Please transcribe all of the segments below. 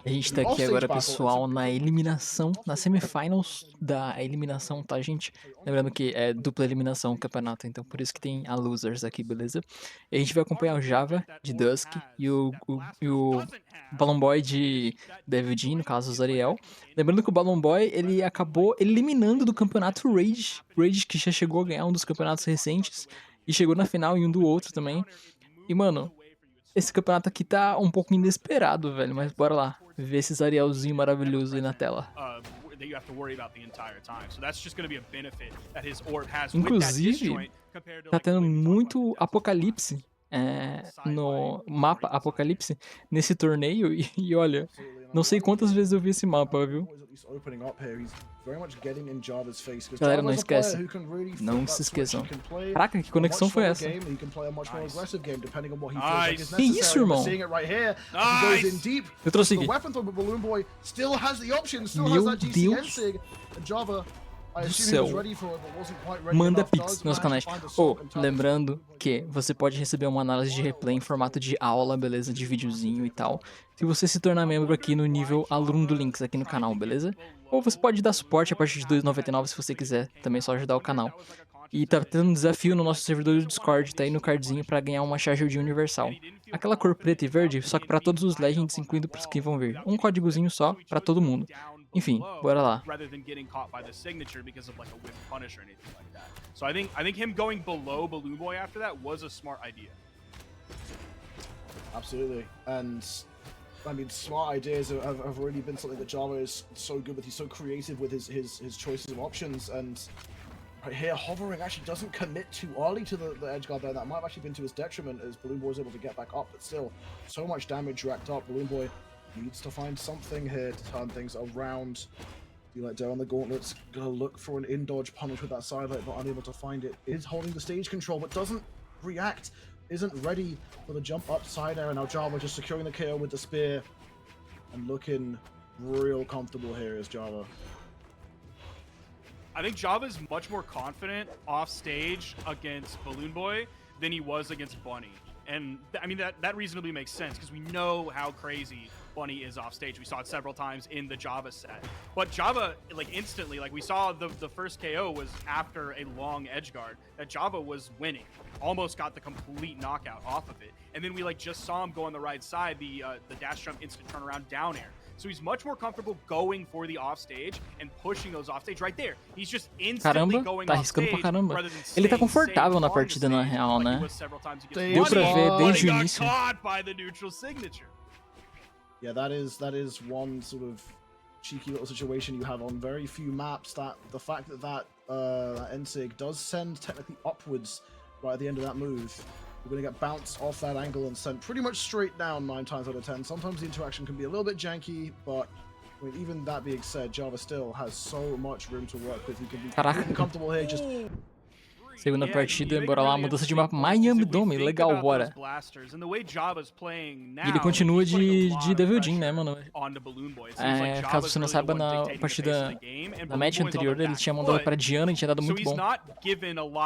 A gente tá aqui agora, pessoal, na eliminação, na semifinals da eliminação, tá, gente? Lembrando que é dupla eliminação o campeonato, então por isso que tem a losers aqui, beleza? E a gente vai acompanhar o Java de Dusk e o Balloon Boy de David, no caso o Zariel. Lembrando que o Balloon Boy, ele acabou eliminando do campeonato o Rage que já chegou a ganhar um dos campeonatos recentes e chegou na final em um do outro também. E, mano, esse campeonato aqui tá um pouco inesperado, velho, mas bora lá, ver esse Arielzinho maravilhoso aí na tela. Inclusive, tá tendo muito apocalipse no mapa Apocalipse nesse torneio e olha, não sei quantas vezes eu vi esse mapa, viu? Galera, não esquece. Não se esqueçam. Caraca, que conexão foi essa? Que isso, irmão? Eu trouxe aqui. Meu Deus do céu. Manda pix nos nossos canais. Lembrando que você pode receber uma análise de replay em formato de aula, beleza? De videozinho e tal. Se você se tornar membro aqui no nível aluno do Links aqui no canal, beleza? Ou você pode dar suporte a partir de R$ 2,99 se você quiser. Também é só ajudar o canal. E tá tendo um desafio no nosso servidor do Discord, tá aí no cardzinho pra ganhar uma charger de universal. Aquela cor preta e verde, só que pra todos os Legends, incluindo pros que vão vir. Um códigozinho só pra todo mundo. Enfim, bora lá. So I think him going below Balloon Boy after that was a smart idea. Absolutely, and I mean, smart ideas have really been something that Java is so good with. He's so creative with his choices of options, and right here, hovering actually doesn't commit too early to the edge guard there. That might have actually been to his detriment as Balloon Boy was able to get back up, but still, so much damage racked up. Balloon Boy needs to find something here to turn things around. D-Light down on the gauntlets, gonna look for an in-dodge punish with that sidelight, but unable to find it. Is holding the stage control, but doesn't react, isn't ready for the jump up side air, and now Java just securing the KO with the spear, and looking real comfortable here is Java. I think Java's much more confident off stage against Balloon Boy than he was against Bunny. And I mean, that reasonably makes sense because we know how crazy Bunny is off stage. We saw it several times in the Java set. But Java, like instantly, like we saw the first KO was after a long edge guard that Java was winning. Almost got the complete knockout off of it. And then we like just saw him go on the right side, the dash jump instant turnaround down air. So he's much more comfortable going for the offstage and pushing those offstage right there. He's just instantly going tá arriscando pra caramba. Ele tá confortável na partida na real, né? Deu pra ver desde o início. Yeah, that is one sort of cheeky little situation you have on very few maps. That the fact that NSIG does send technically upwards right at the end of that move. We're going to get bounced off that angle and sent pretty much straight down 9 times out of 10. Sometimes the interaction can be a little bit janky, but I mean, even that being said, Java still has so much room to work with. He can be completely comfortable here, just... Segunda partida, bora lá, mudança de mapa, Miami Dome, legal, bora. E ele continua de Devil Jin, né, mano? Caso você não saiba, na partida, na match anterior, ele tinha mandado pra Diana e tinha dado muito bom.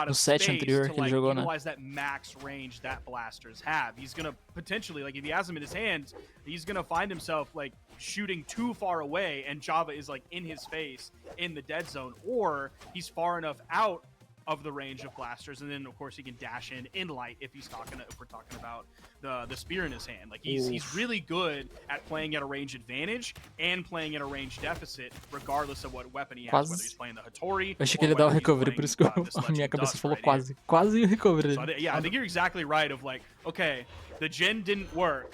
No set anterior que ele jogou, né? Shooting too far away and Java is like in his face in the dead zone, or he's far enough out of the range of blasters, and then of course he can dash in light if we're talking about the spear in his hand. Like he's really good at playing at a range advantage and playing at a range deficit, regardless of what weapon he has, whether he's playing the Hattori. Eu achei que ele ia dar o recovery, por isso que a minha cabeça falou quase o recovery. So I think you're exactly right. Of like, okay, the gen didn't work.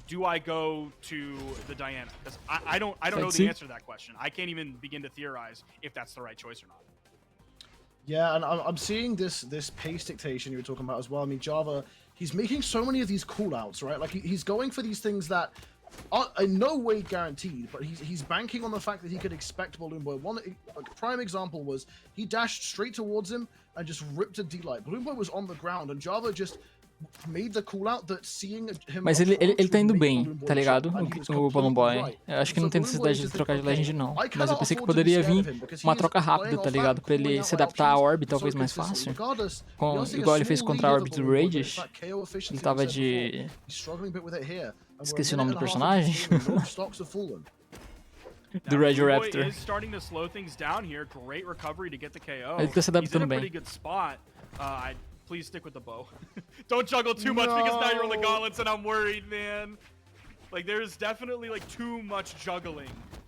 Do I go to the Diana? Because I don't know the answer to that question. I can't even begin to theorize if that's the right choice or not. Yeah, and I'm seeing this pace dictation you were talking about as well. I mean, Java, he's making so many of these callouts, right? Like he's going for these things that are in no way guaranteed, but he's banking on the fact that he could expect Balloon Boy. One prime example was he dashed straight towards him and just ripped a D-Light. Balloon Boy was on the ground, and Java just Mas ele tá indo bem, tá ligado? O Balloon Boy. Eu acho que não tem necessidade de trocar de Legend, não. Mas eu pensei que poderia vir uma troca rápida, tá ligado? Pra ele se adaptar à Orb, talvez mais fácil. Igual ele fez contra a Orb do Rage. Ele tava de Esqueci o nome do personagem. Do Now, Red Blue Boy Raptor. is starting to slow things down here. Great recovery to get the KO. Ele tá se He's in a adaptando pretty bem. good spot. Please stick with the bow. Don't juggle too much because now you're on the gauntlets and I'm worried, man. Like there's definitely like too much juggling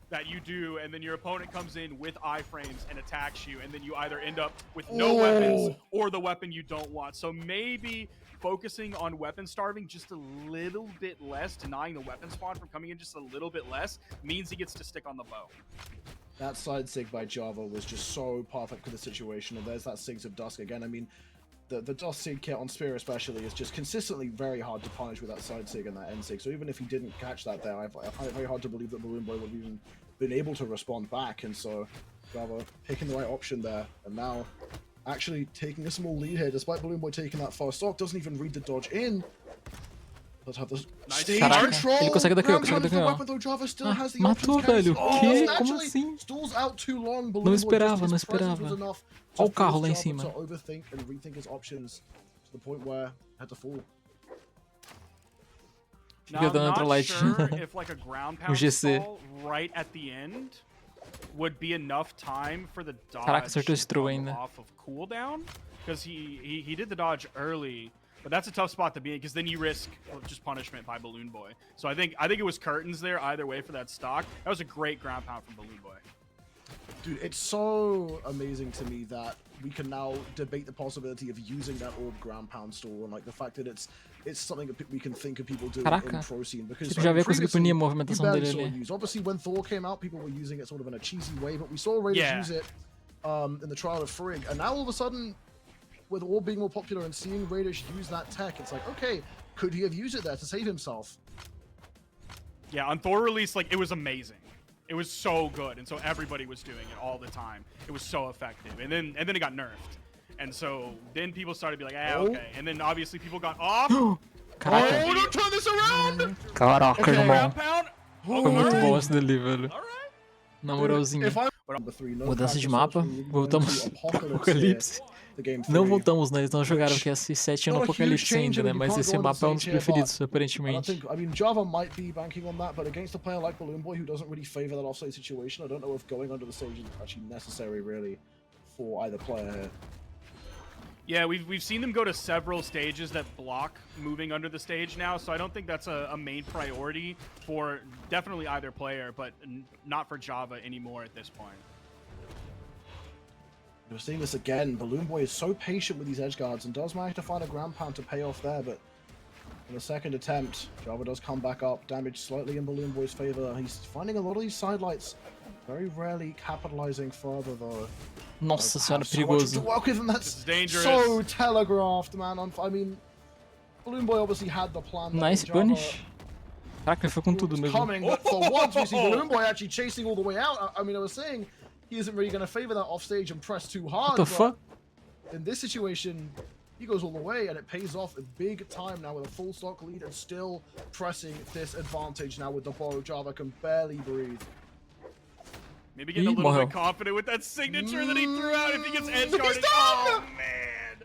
that you do, and then your opponent comes in with iframes and attacks you, and then you either end up with no weapons or the weapon you don't want. So maybe focusing on weapon starving just a little bit less, denying the weapon spawn from coming in just a little bit less, means he gets to stick on the bow. That side sig by Java was just so perfect for the situation, and there's that Sigs of Dusk again. I mean, the Dusk Sig kit on Spear especially is just consistently very hard to punish with that side sig and that end sig. So even if he didn't catch that there, I find it very hard to believe that Balloon Boy would have even been able to respond back. And so Java picking the right option there, and now actually taking a small lead here, despite Balloon Boy taking that fast stock, doesn't even read the dodge in. Does have the stage control. Ele consegue daqui, ó, consegue daqui, ó. Weapon, though Java still has the Matou, options, carries- velho. Oh, Que? doesn't Como actually- assim? Stalls out too long. Balloon Não Boy, esperava, just não his presence esperava. was enough to Olha o carro force lá em Java cima. to overthink and rethink his options to the point where he had to fall. Now, Fica I'm dando not Electrolite. sure if like a ground pound GC. stall right at the end would be enough time for the dodge Caraca, acertou to esse throw come ainda. off of cooldown, because he did the dodge early, but that's a tough spot to be in because then you risk just punishment by Balloon Boy. So I think it was curtains there either way for that stock. That was a great ground pound from Balloon Boy. Dude, it's so amazing to me that we can now debate the possibility of using that orb ground pound stall, and like the fact that it's something that we can think of people doing Caraca. in pro scene, because Tipo, já veio conseguir previously, punir a we movimentação barely dele saw it ali. used. Obviously, when Thor came out, people were using it sort of in a cheesy way, but we saw Raiders Yeah. use it in the trial of Frigg, and now all of a sudden, with Orb being more popular and seeing Raiders use that tech, it's like, okay, could he have used it there to save himself? Yeah, on Thor release, like it was amazing. It was so good, and so everybody was doing it all the time. It was so effective, and then it got nerfed, and so then people started to be like, okay, and then obviously people got off. Caraca. Oh, don't turn this around! Caraca, Okay. irmão. Ground pound. Foi muito Alright. bom esse dele, velho. All right. Na moralzinha. If I'm number 3, no Mudança de practice mapa. option, we're going Voltamos to pro Apocalypse Apocalipse. here, the game Não 3. voltamos, né? Eles não jogaram o QS7 no Not a huge Apocalipse change, ainda, I né? mean, you Mas can't esse go on the mapa é um dos stage here, preferidos, I aparentemente. think, I mean, Java might be banking on that, but against a player like Balloon Boy who doesn't really favor that offside situation, I don't know if going under the stage is actually necessary, really, for either player here. Yeah, we've seen them go to several stages that block moving under the stage now, so I don't think that's a main priority for definitely either player, but not for Java anymore at this point. We're seeing this again. Balloon Boy is so patient with these edge guards and does manage to find a ground pound to pay off there, but in the second attempt, Java does come back up, damage slightly in Balloon Boy's favor. He's finding a lot of these sidelights, very rarely capitalizing further though. Nossa senhora, So much to perigoso. work with, and This that's is dangerous. so telegraphed, man. I mean, Balloon Boy obviously had the plan. that Nice Java punish. Caraca, ele foi com tudo was mesmo. coming, but for once we see Balloon Boy actually chasing all the way out. I mean, I was saying he isn't really going to favor that offstage and press too hard. What the but fuck? in this situation, he goes all the way, and it pays off a big time now with a full stock lead and still pressing this advantage now with the bow. Java can barely breathe. Maybe getting a little Morreu. bit confident with that signature that he threw out if he gets edge He's guarded. done! Oh, man.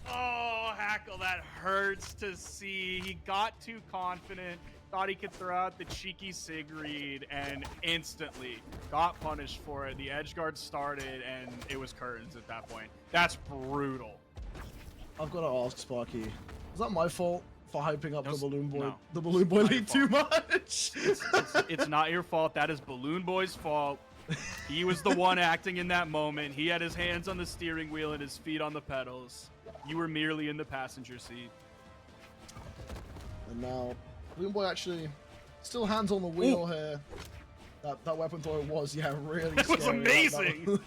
Oh, Hackle, that hurts to see. He got too confident, thought he could throw out the cheeky Sig read, and instantly got punished for it. The edge guard started, and it was curtains at that point. That's brutal. I've got to ask, Sparky, is that my fault for hyping up No, the Balloon Boy, no. the Balloon Boy Not your lead too much? It's not your fault. That is Balloon Boy's fault. He was the one acting in that moment. He had his hands on the steering wheel and his feet on the pedals. You were merely in the passenger seat. And now, Balloon Boy actually still hands on the wheel here. That weapon throw was, yeah, really That was scary. amazing.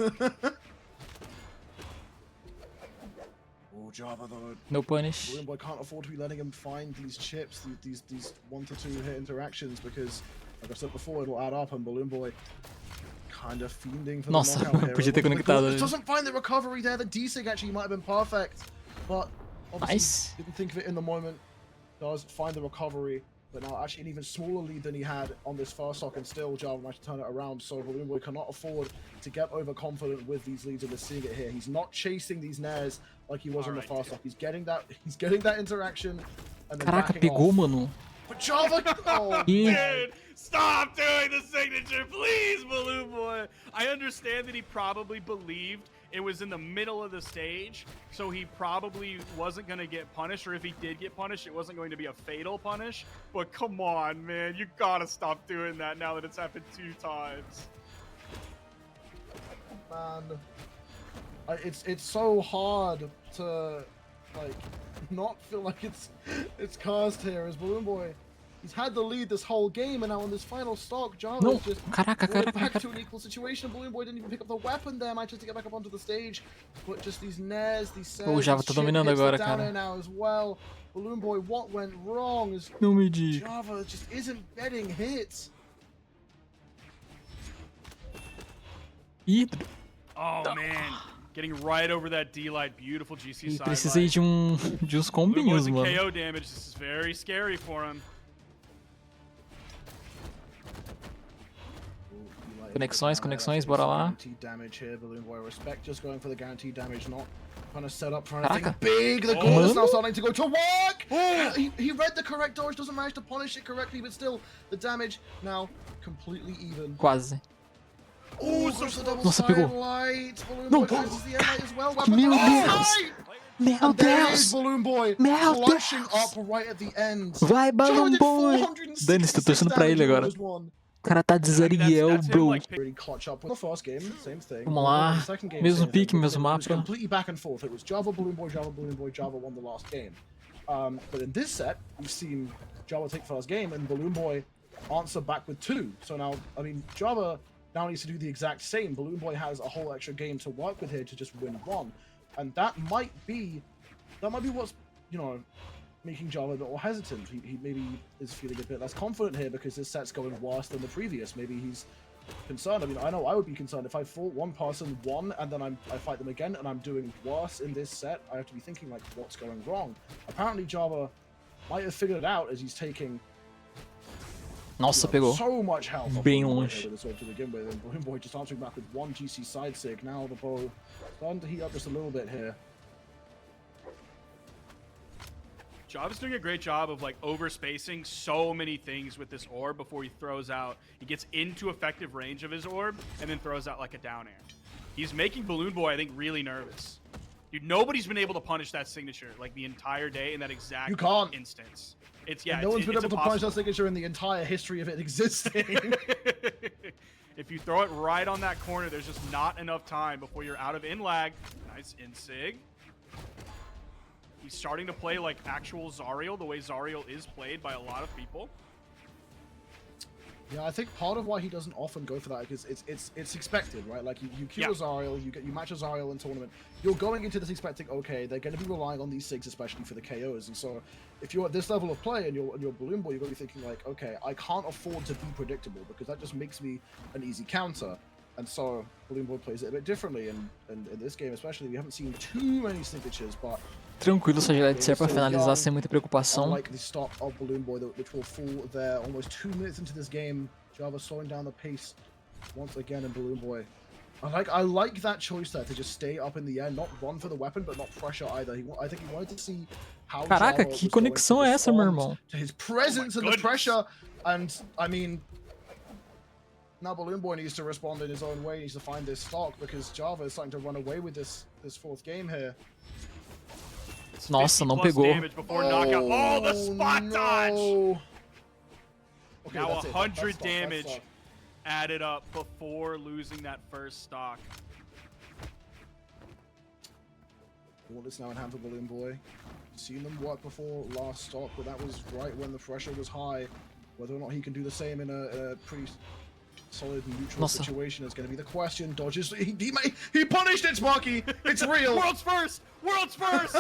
Oh, Java though. No punish. Balloon Boy can't afford to be letting him find these chips, these 1 to 2 hit interactions, because, like I said before, it'll add up, and Balloon Boy kind of fiending for Nossa, the knockout here. podia ter conectado ali. Doesn't find the recovery there. The D-Sig actually might have been perfect, but obviously Nice. didn't think of it in the moment. Does find the recovery, but now actually an even smaller lead than he had on this first stock, and still Java managed to turn it around. So Balloon Boy cannot afford to get overconfident with these leads, and we're seeing it here. He's not chasing these nairs like he was on the Alright. first stock. He's getting that interaction, and then Caraca, backing pegou, off. mano. But Java, oh, Dude, stop doing the signature, please, Balloon Boy. I understand that he probably believed it was in the middle of the stage, so he probably wasn't going to get punished, or if he did get punished, it wasn't going to be a fatal punish. But come on, man, you gotta stop doing that now that it's happened 2 times. man, it's so hard to like not feel like it's cursed here as Balloon Boy. He's had the lead this whole game, and now in this final stock, Java Não, is just caraca, brought it caraca, back to caraca. an equal situation. Balloon Boy didn't even pick up the weapon there, managed to get back up onto the stage. But just these nairs, these says, O Java tá dominando agora, down cara. air now as well. Balloon Boy, what went wrong? As Não me diga. Java just isn't getting hits. Ih, Oh, man. Getting right over that D-Light. Beautiful GC e side precisei light. de uns Balloon Boy's combinhos, in mano. KO damage. This is very scary for him. Conexões, bora lá. Guaranteed damage here, Balloon Boy. Respect just going for the guaranteed damage, not trying to set up for anything Caraca. big. The Oh. goal is now Mano. starting to go to work. Oh. He read the correct dodge, doesn't manage to punish it correctly, but still the damage now completely even. Quase. Oh, so goes the double Nossa, pegou. light. Balloon Não. Boy finds the end as well. Weapon Meu to the Deus. side. Meu And there is Deus! Balloon Boy Meu clutching Deus. up right at the end. Vai, Java Balloon did Boy! 466 Dane-se, tô torcendo pra ele damage agora. in just one. O cara tá de Zariel, that's him, bro. like, Really clutch up with the first game, same thing. Vamos lá. The second game, Mesmo same thing. pique, mesmo It was mapa. completely back and forth. It was Java, Balloon Boy, Java, Balloon Boy, Java won the last game. But in this set, we've seen Java take first game and Balloon Boy answer back with 2. So now, I mean, Java now needs to do the exact same. Balloon Boy has a whole extra game to work with here to just win 1. And that might be what's, you know, making Java a bit more hesitant. He maybe is feeling a bit less confident here because this set's going worse than the previous. Maybe he's concerned. I mean, I know I would be concerned if I fought one person and then I fight them again and I'm doing worse in this set. I have to be thinking like, what's going wrong? Apparently Java might have figured it out as he's taking Nossa, pegou. so much health off Bem Balloon Boy longe. here with this wave to begin with, and Balloon Boy just answering back with 1 GC side sig. Now the bow starting to heat up just a little bit here. Java's doing a great job of like overspacing so many things with this orb before he throws out. He gets into effective range of his orb and then throws out like a down air. He's making Balloon Boy, I think, really nervous. Dude, nobody's been able to punish that signature like the entire day in that exact You can't. instance. It's And yeah. no one's been it's able to punish that impossible. signature in the entire history of it existing. If you throw it right on that corner, there's just not enough time before you're out of in lag. Nice in sig. He's starting to play like actual Zariel, the way Zariel is played by a lot of people. Yeah, I think part of why he doesn't often go for that is it's expected, right? Like you queue Yeah. a Zariel, you match a Zariel in tournament. You're going into this expecting, okay, they're going to be relying on these SIGs, especially for the KOs. And so, if you're at this level of play and you're Balloon Boy, you're going to be thinking like, okay, I can't afford to be predictable because that just makes me an easy counter. And so Balloon Boy plays it a bit differently. And in this game, especially, we haven't seen too many signatures, but Tranquilo, só já de ser pra finalizar sem muita preocupação. unlike the stop of Balloon Boy, which will fall there almost 2 minutes into this game, Java slowing down the pace once again in Balloon Boy. I like that choice there to just stay up in the air, not run for the weapon, but not pressure either. I think he wanted to see how Caraca, Java que was going conexão to é essa, meu respond irmão? to his presence Oh my and the goodness. pressure. And I mean, now Balloon Boy needs to respond in his own way. He needs to find this stock because Java is starting to run away with this fourth game here. It's Nossa, 50 não plus pegou. damage before knockout. Oh, the spot dodge! no. Okay, Now that's it. 100 That's damage stock. added up before losing that first stock. All this now in hand for Balloon Boy. Seen them work before last stock, but that was right when the pressure was high. Whether or not he can do the same in a pretty solid neutral Nossa. situation is going to be the question. Dodges. He punished it, Sparky. It's real. World's first! World's first!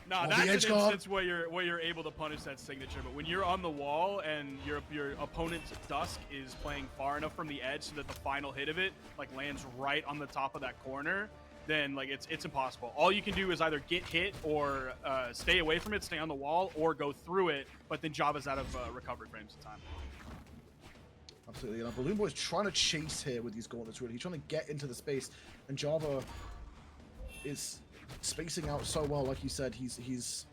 Nah, Oh, the that's an edge guard. instance where you're able to punish that signature. But when you're on the wall and your opponent's Dusk is playing far enough from the edge so that the final hit of it like lands right on the top of that corner, then like it's impossible. All you can do is either get hit or stay away from it, stay on the wall, or go through it. But then Java's out of recovery frames of time. Absolutely. And Balloon Boy's trying to chase here with these gauntlets, really. He's trying to get into the space, and Java is spacing out so well. Like you said, he's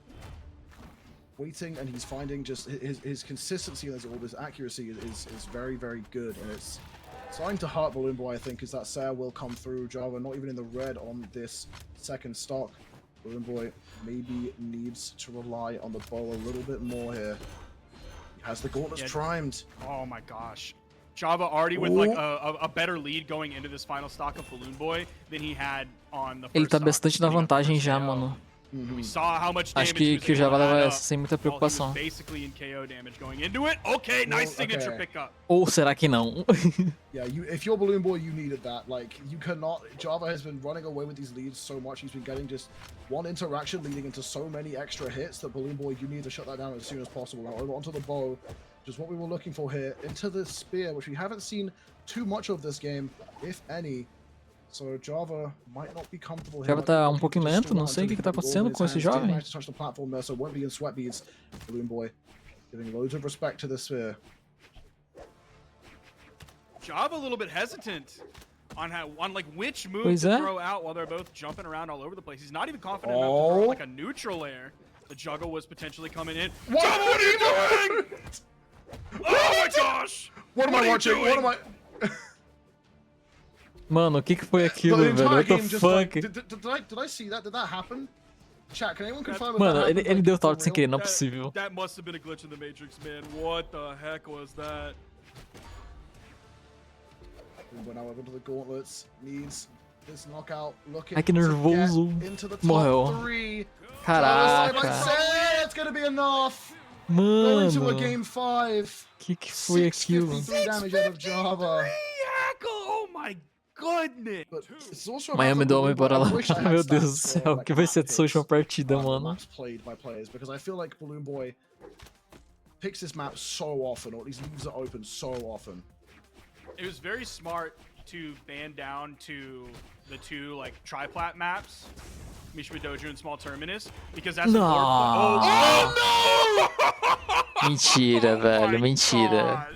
waiting and he's finding just his consistency in his orb, his accuracy is very, very good. And it's starting to hurt Balloon Boy, I think, as that Sair will come through. Java not even in the red on this second stock. Balloon Boy maybe needs to rely on the bow a little bit more here. He has the gauntlets primed. Oh my gosh. Java already with like a better lead going into this final stock of Balloon Boy than he had on the first Ele tá stock, bastante na leading up to vantagem first já, KO. mano. We saw how much damage Acho que o Java leva essa sem muita preocupação. Basically in KO damage going into it. Okay, nice signature pickup. Ou será que não? Yeah, if you're Balloon Boy, you needed that. Like, you cannot. Java has been running away with these leads so much. He's been getting just one interaction leading into so many extra hits that Balloon Boy, you need to shut that down as soon as possible. Now over onto the bow, just what we were looking for here. Into the spear, which we haven't seen too much of this game, if any. So Java might not be comfortable here. Java tá pouquinho lento, não sei o que tá acontecendo com esse jovem. Touch the platform there, so won't be in sweat beads. Balloon Boy giving loads of respect to the sphere. Java a little bit hesitant on like which move to throw out while they're both jumping around all over the place. He's not even confident enough to throw like a neutral air. The juggle was potentially coming in. What are you doing? Oh my gosh! What am I watching? What am I? Mano, o que foi aquilo, velho? What the fuck? Like, did I see that? Did that happen? Chat, can anyone confirm? Mano, ele deu taunt sem querer, não é possível. That must have been a glitch in the Matrix, man. What the heck was that? When I went into the gauntlets, needs this knockout. Looking Ai, que nervoso. Morreu. Caraca. It's gonna be enough. Mano. Going to a game 5. Que foi aquilo? 653 damage out of Java. Oh my goodness. Miami do homem, bora lá. Meu Deus do céu, o que vai ser dessa última partida, mano? Played by players, because I feel like Balloon Boy picks this map so often, or at least leaves it open so often. It was very smart to ban down to the two like tri-plat maps, Mishima Dojo and Small Terminus, because that's no. Oh no! Mentira, velho, mentira.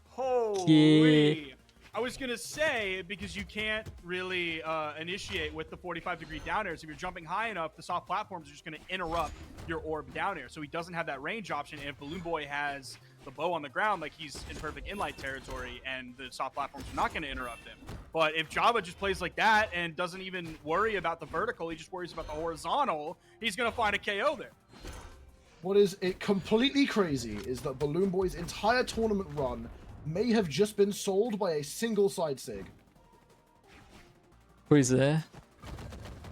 Holy. I was gonna say, because you can't really initiate with the 45-degree down airs. If you're jumping high enough, the soft platforms are just gonna interrupt your orb down air. So he doesn't have that range option. And if Balloon Boy has the bow on the ground, like he's in perfect inlight territory, and the soft platforms are not gonna interrupt him. But if Java just plays like that and doesn't even worry about the vertical, he just worries about the horizontal, he's gonna find a KO there. What is it completely crazy is that Balloon Boy's entire tournament run may have just been sold by a single side sig. Pois é.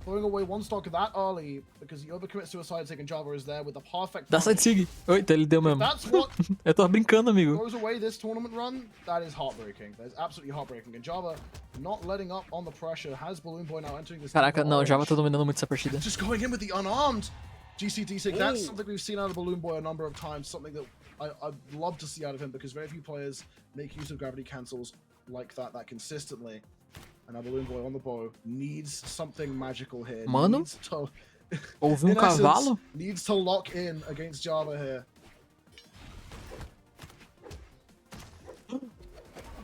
Throwing away one stock that early because he overcommits to a side sig and Java is there with the perfect. Dá side sig. Eita, ele deu mesmo. That's what Eu tava brincando, amigo. Throws away this tournament run. That is heartbreaking. That is absolutely heartbreaking. And Java not letting up on the pressure. Has Balloon Boy now entering this. Caraca, não, Java tá dominando muito essa partida. Just going in with the unarmed GCT sig. That's something we've seen out of Balloon Boy a number of times. Something that I'd love to see out of him because very few players make use of gravity cancels like that consistently. And now Balloon Boy on the bow needs something magical here. Mano, needs to, ouvi cavalo? Needs to lock in against Java here.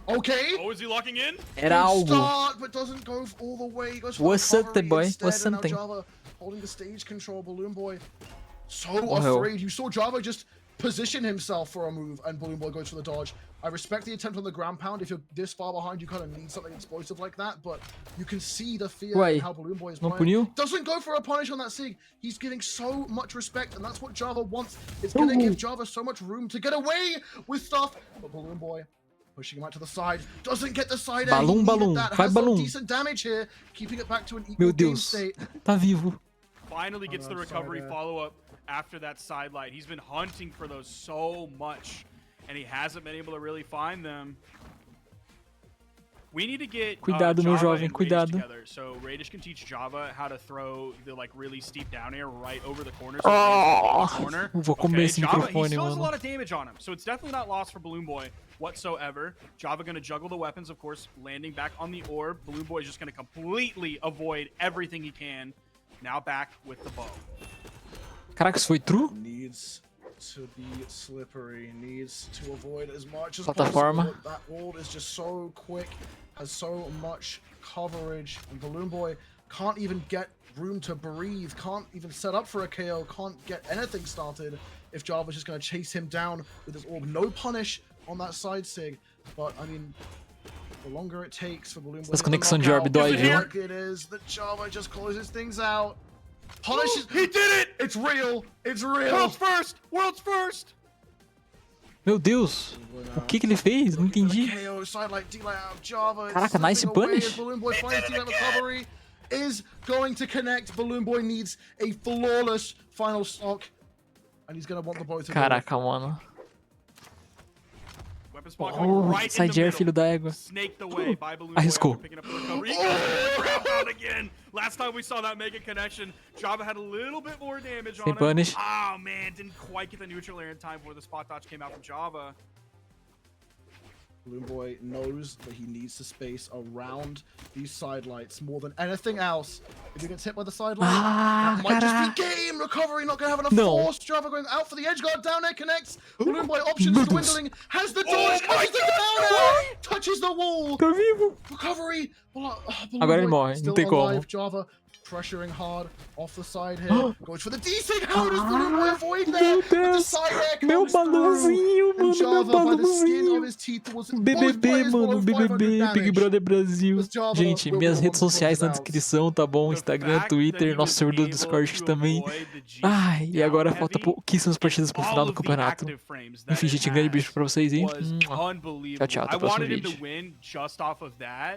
Okay. Oh, is he locking in? Era algo. Start, but doesn't go all the way. He goes for Was something, boy. Was something. Java holding the stage control. Balloon Boy so afraid. You saw Java just position himself for a move, and Balloon Boy goes for the dodge. I respect the attempt on the ground pound. If you're this far behind, you kind of need something explosive like that, but you can see the fear in how Balloon Boy is playing. Doesn't go for a punish on that sig. He's getting so much respect, and that's what Java wants. It's going to give Java so much room to get away with stuff, but Balloon Boy pushing him out to the side. Doesn't get the side air. Balloon, that has some decent damage here, keeping it back to an equal game state. Tá vivo. Finally gets the recovery follow-up after that side light. He's been hunting for those so much, and he hasn't been able to really find them. We need to get Cuidado, meu jovem, cuidado. Together, so Radish can teach Java how to throw the like really steep down air right over the corner. So vou comer esse microfone, he still has a mano. lot of damage on him, so it's definitely not lost for Balloon Boy whatsoever. Java gonna juggle the weapons, of course, landing back on the orb. Balloon Boy is just gonna completely avoid everything he can. Now back with the bow. Caraca, isso foi true? Needs to be slippery, needs to avoid as much as Plataforma. possible. That wall is just so quick, has so much coverage, and Balloon Boy can't even get room to breathe, can't even set up for a KO, can't get anything started if Java's just going to chase him down with his orb. No punish on that side sig, but I mean, the longer it takes for Balloon Boy Essa to get the conexão de orb knockout, dói, the viu? like it is that Java just closes things out. Punishes. He did it! It's real. It's real. World's first! World's first! Meu Deus! O que ele fez? Não entendi. KO, sidelight, D-light out of Java. Caraca, nice slipping away punish. as Balloon Boy finds D-light recovery. Is going to connect. Balloon Boy needs a flawless final stock. And he's going to want the both of them. Caraca, mano. Weapon spot going Oh, right in side the air, middle. filho da égua. Snaked away by Balloon Boy Arriscou. after picking up the recovery. Oh, grab down again. Last time we saw that mega connection, Java had a little bit more damage on Sem him. punish. Oh man, didn't quite get the neutral air in time before the spot dodge came out from Java. Balloon Boy knows that he needs to space around these sidelights more than anything else. If he gets hit by the sidelight, that might just be game. Recovery not going to have enough No. force. Java going out for the edge guard. Down air connects. Balloon Boy options Meu Deus. dwindling. Has the dodge. Catches the down air. Touches the wall. Tá vivo. Recovery. Balloon Agora ele Boy morre, não still tem como. alive. Java pressuring hard off the side here. Goes for the D-Sig. How does Balloon Boy avoid that? Meu But the Deus. side air Meu comes through. balãozinho, And mano. Meu Java, by the skin of balãozinho. his teeth, was BBB, mano, BBB, Big Brother Brasil. Gente, minhas redes sociais na descrição, tá bom? Instagram, Twitter, nosso servidor do Discord também. Ai, e agora falta pouquíssimas partidas pro final do campeonato. Enfim, gente, um grande beijo pra vocês e... Was unbelievable. Tchau, tchau, até I o próximo wanted him to vídeo. win just off of that.